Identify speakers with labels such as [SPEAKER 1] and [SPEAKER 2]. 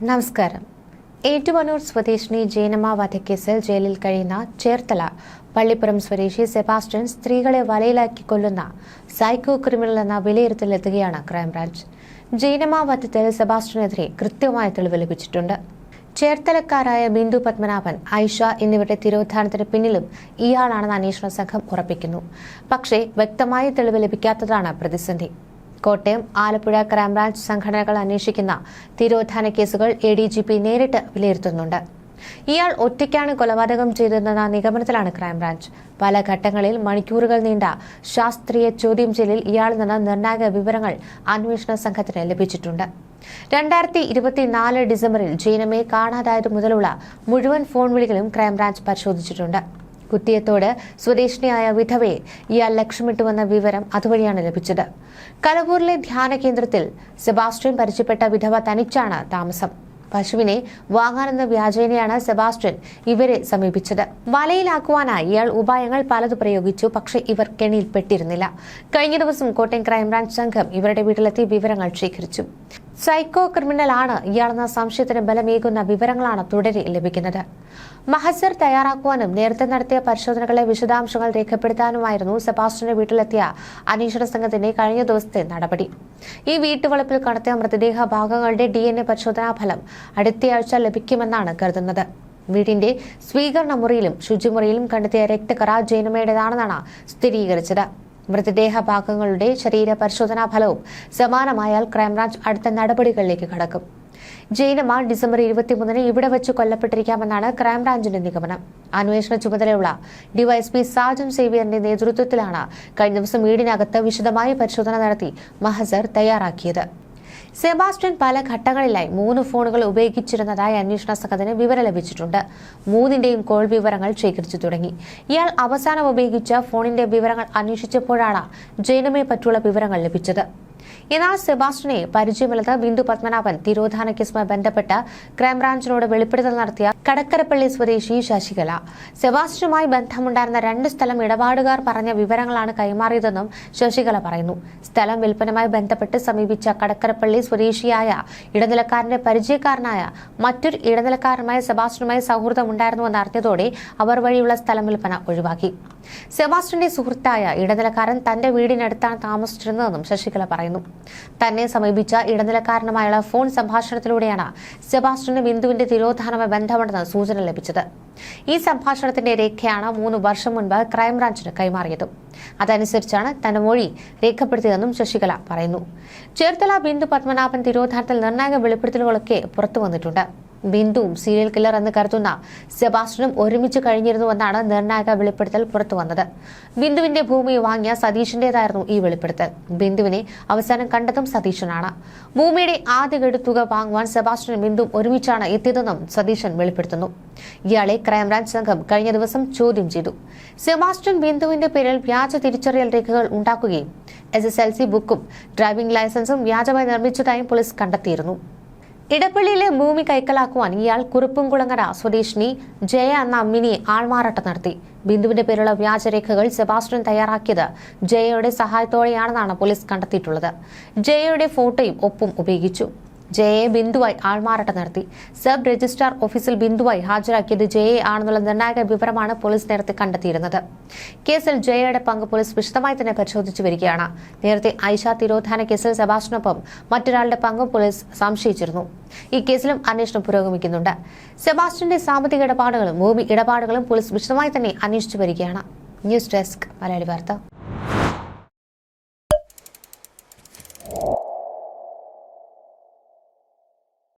[SPEAKER 1] നമസ്കാരം. ഏറ്റുമാനൂർ സ്വദേശിനി ജയനമ്മ വധക്കേസിൽ ജയിലിൽ കഴിയുന്ന ചേർത്തല പള്ളിപ്പുറം സ്വദേശി സെബാസ്റ്റ്യൻ സ്ത്രീകളെ വലയിലാക്കി കൊല്ലുന്ന സൈക്കോ ക്രിമിനൽ എന്ന വിലയിരുത്തലെത്തുകയാണ് ക്രൈംബ്രാഞ്ച്. ജയനമ്മ വധത്തിൽ സെബാസ്റ്റ്യനെതിരെ കൃത്യമായ തെളിവ് ലഭിച്ചിട്ടുണ്ട്. ചേർത്തലക്കാരായ ബിന്ദു പത്മനാഭൻ, ഐഷ എന്നിവരുടെ തിരോധാനത്തിന് പിന്നിലും ഇയാളാണെന്ന് അന്വേഷണ സംഘം ഉറപ്പിക്കുന്നു. പക്ഷേ വ്യക്തമായ തെളിവ് ലഭിക്കാത്തതാണ് പ്രതിസന്ധി. കോട്ടയം, ആലപ്പുഴ ക്രൈംബ്രാഞ്ച് സംഘടനകൾ അന്വേഷിക്കുന്ന തിരോധാന കേസുകൾ ADGP നേരിട്ട് വിലയിരുത്തുന്നുണ്ട്. ഇയാൾ ഒറ്റയ്ക്കാണ് കൊലപാതകം ചെയ്തതെന്ന നിഗമനത്തിലാണ് ക്രൈംബ്രാഞ്ച്. പല ഘട്ടങ്ങളിൽ മണിക്കൂറുകൾ നീണ്ട ശാസ്ത്രീയ ചോദ്യം ചെയ്യലിൽ ഇയാളിൽ നിന്ന് നിർണായക വിവരങ്ങൾ അന്വേഷണ സംഘത്തിന് ലഭിച്ചിട്ടുണ്ട്. 2024 ഡിസംബറിൽ ജയനമ്മയെ കാണാതായതു മുതലുള്ള മുഴുവൻ ഫോൺ വിളികളും ക്രൈംബ്രാഞ്ച് പരിശോധിച്ചിട്ടുണ്ട്. കുത്തിയത്തോട് സ്വദേശിനിയായ വിധവയെ ഇയാൾ ലക്ഷ്യമിട്ടുവെന്ന വിവരം അതുവഴിയാണ് ലഭിച്ചത്. കലവൂരിലെ ധ്യാന കേന്ദ്രത്തിൽ സെബാസ്റ്റ്യൻ പരിചയപ്പെട്ട വിധവ തനിച്ചാണ് താമസം. പശുവിനെ വാങ്ങാനെന്ന വ്യാജേനയാണ് സെബാസ്റ്റ്യൻ ഇവരെ സമീപിച്ചത്. വലയിലാക്കുവാനായി ഇയാൾ ഉപായങ്ങൾ പലത് പ്രയോഗിച്ചു. പക്ഷേ ഇവർ കെണിയിൽപ്പെട്ടിരുന്നില്ല. കഴിഞ്ഞ ദിവസം കോട്ടയം ക്രൈംബ്രാഞ്ച് സംഘം ഇവരുടെ വീട്ടിലെത്തി വിവരങ്ങൾ ശേഖരിച്ചു. സൈക്കോ ക്രിമിനൽ ആണ് ഇയാളെന്ന സംശയത്തിന് ബലമേകുന്ന വിവരങ്ങളാണ് തുടരെ ലഭിക്കുന്നത്. മഹസർ തയ്യാറാക്കുവാനും നേരത്തെ നടത്തിയ പരിശോധനകളെ വിശദാംശങ്ങൾ രേഖപ്പെടുത്താനുമായിരുന്നു സെബാസ്റ്റ്യന്റെ വീട്ടിലെത്തിയ അന്വേഷണ സംഘത്തിന്റെ കഴിഞ്ഞ ദിവസത്തെ നടപടി. ഈ വീട്ടുവളപ്പിൽ കണ്ടെത്തിയ മൃതദേഹ ഭാഗങ്ങളുടെ DNA പരിശോധനാ ഫലം അടുത്തയാഴ്ച ലഭിക്കുമെന്നാണ് കരുതുന്നത്. വീടിന്റെ സ്വീകരണ മുറിയിലും ശുചിമുറിയിലും കണ്ടെത്തിയ രക്തക്കറ ജയനമ്മയുടേതാണെന്നാണ് സ്ഥിരീകരിച്ചത്. മൃതദേഹ ഭാഗങ്ങളുടെ ശരീര പരിശോധനാ ഫലവും സമാനമായാൽ ക്രൈംബ്രാഞ്ച് അടുത്ത നടപടികളിലേക്ക് കടക്കും. ജയനമ്മ ഡിസംബർ 23 ഇവിടെ വെച്ച് കൊല്ലപ്പെട്ടിരിക്കാമെന്നാണ് ക്രൈംബ്രാഞ്ചിന്റെ നിഗമനം. അന്വേഷണ ചുമതലയുള്ള DYSP സാജൻ സേവ്യറിന്റെ നേതൃത്വത്തിലാണ് കഴിഞ്ഞ ദിവസം വീടിനകത്ത് വിശദമായ പരിശോധന നടത്തി മഹസർ തയ്യാറാക്കിയത്. സെബാസ്റ്റ്യൻ പല ഘട്ടങ്ങളിലായി 3 ഫോണുകൾ ഉപയോഗിച്ചിരുന്നതായി അന്വേഷണ സംഘത്തിന് വിവരം ലഭിച്ചിട്ടുണ്ട്. 3ന്റെയും കോൾ വിവരങ്ങൾ ശേഖരിച്ചു തുടങ്ങി. ഇയാൾ അവസാനം ഉപയോഗിച്ച ഫോണിന്റെ വിവരങ്ങൾ അന്വേഷിച്ചപ്പോഴാണ് ജയനമ്മയെ പറ്റിയുള്ള വിവരങ്ങൾ ലഭിച്ചത്. എന്നാൽ സെബാസ്റ്റ്യനെ പരിചയമില്ലാത്ത ബിന്ദു പത്മനാഭൻ തിരോധാന കേസുമായി ബന്ധപ്പെട്ട് ക്രൈംബ്രാഞ്ചിനോട് വെളിപ്പെടുത്തൽ നടത്തിയ കടക്കരപ്പള്ളി സ്വദേശി ശശികല, സെബാസ്റ്റ്യനുമായി ബന്ധമുണ്ടായിരുന്ന 2 സ്ഥലം ഇടപാടുകാർ പറഞ്ഞ വിവരങ്ങളാണ് കൈമാറിയതെന്നും ശശികല പറയുന്നു. സ്ഥലം വിൽപ്പനയുമായി ബന്ധപ്പെട്ട് സമീപിച്ച കടക്കരപ്പള്ളി സ്വദേശിയായ ഇടനിലക്കാരന്റെ പരിചയക്കാരനായ മറ്റൊരു ഇടനിലക്കാരനുമായി സെബാസ്റ്റ്യനുമായി സൗഹൃദമുണ്ടായിരുന്നുവെന്ന് അറിഞ്ഞതോടെ അവർ വഴിയുള്ള സ്ഥലം വിൽപ്പന ഒഴിവാക്കി. സെബാസ്റ്റ്യന്റെ സുഹൃത്തായ ഇടനിലക്കാരൻ തന്റെ വീടിനടുത്താണ് താമസിച്ചിരുന്നതെന്നും ശശികല പറയുന്നു. തന്നെ സമീപിച്ച ഇടനിലക്കാരനുമായുള്ള ഫോൺ സംഭാഷണത്തിലൂടെയാണ് സെബാസ്റ്റ്യന് ബിന്ദുവിന്റെ തിരോധാനവുമായി ബന്ധമുണ്ടെന്ന് സൂചന ലഭിച്ചത്. ഈ സംഭാഷണത്തിന്റെ രേഖയാണ് 3 വർഷം മുൻപ് ക്രൈംബ്രാഞ്ചിന് കൈമാറിയതും. അതനുസരിച്ചാണ് തന്റെ മൊഴി രേഖപ്പെടുത്തിയതെന്നും ശശികല പറയുന്നു. ചേർത്തല ബിന്ദു പത്മനാഭൻ തിരോധാനത്തിൽ നിർണായക വെളിപ്പെടുത്തലുകളൊക്കെ പുറത്തു വന്നിട്ടുണ്ട്. ബിന്ദുവും സീരിയൽ കില്ലർ എന്ന് കരുതുന്ന സെബാസ്റ്റ്യനും ഒരുമിച്ച് കഴിഞ്ഞിരുന്നുവെന്നാണ് നിർണായക വെളിപ്പെടുത്തൽ പുറത്തുവന്നത്. ബിന്ദുവിന്റെ ഭൂമി വാങ്ങിയ സതീഷിന്റേതായിരുന്നു ഈ വെളിപ്പെടുത്തൽ. ബിന്ദുവിനെ അവസാനം കണ്ടതും സതീശനാണ്. ഭൂമിയുടെ ആദ്യ ഗഡു തുക വാങ്ങുവാൻ സെബാസ്റ്റ്യനും ബിന്ദുവും ഒരുമിച്ചാണ് എത്തിയതെന്നും സതീശൻ വെളിപ്പെടുത്തുന്നു. ഇയാളെ ക്രൈംബ്രാഞ്ച് സംഘം കഴിഞ്ഞ ദിവസം ചോദ്യം ചെയ്തു. സെബാസ്റ്റ്യൻ ബിന്ദുവിന്റെ പേരിൽ വ്യാജ തിരിച്ചറിയൽ രേഖകൾ ഉണ്ടാക്കുകയും SSLC ബുക്കും ഡ്രൈവിംഗ് ലൈസൻസും വ്യാജമായി നിർമ്മിച്ചതായും പോലീസ് കണ്ടെത്തിയിരുന്നു. ഇടപ്പള്ളിയിലെ ഭൂമി കൈക്കലാക്കുവാൻ ഇയാൾ കുറുപ്പുംകുളങ്ങര സ്വദേശിനി ജയ എന്ന അമ്മിനിയെ ആൾമാറാട്ടം നടത്തി. ബിന്ദുവിന്റെ പേരുള്ള വ്യാജരേഖകൾ സെബാസ്റ്റ്യൻ തയ്യാറാക്കിയത് ജയയുടെ സഹായത്തോടെയാണെന്നാണ് പോലീസ് കണ്ടെത്തിയിട്ടുള്ളത്. ജയയുടെ ഫോട്ടോയും ഒപ്പും ഉപയോഗിച്ചു. ജയയെ ബിന്ദുവായി ആൾമാറാട്ടം നടത്തി. സബ് രജിസ്ട്രാർ ഓഫീസിൽ ബിന്ദുവായി ഹാജരാക്കിയത് ജയയെ ആണെന്നുള്ള നിർണായക വിവരമാണ് പോലീസ് നേരത്തെ കണ്ടെത്തിയിരുന്നത്. കേസിൽ ജയയുടെ പങ്ക് പോലീസ് വിശദമായി തന്നെ പരിശോധിച്ചു വരികയാണ്. നേരത്തെ ഐഷ തിരോധാന കേസിൽ സെബാസ്റ്റ്യനൊപ്പം മറ്റൊരാളുടെ പങ്കും പോലീസ് സംശയിച്ചിരുന്നു. ഈ കേസിലും അന്വേഷണം പുരോഗമിക്കുന്നുണ്ട്. സെബാസ്റ്റ്യന്റെ സാമ്പത്തിക ഇടപാടുകളും ഭൂമി ഇടപാടുകളും പോലീസ് വിശദമായി തന്നെ അന്വേഷിച്ചു വരികയാണ്. ന്യൂസ് ഡെസ്ക് മലയാളി വാർത്ത.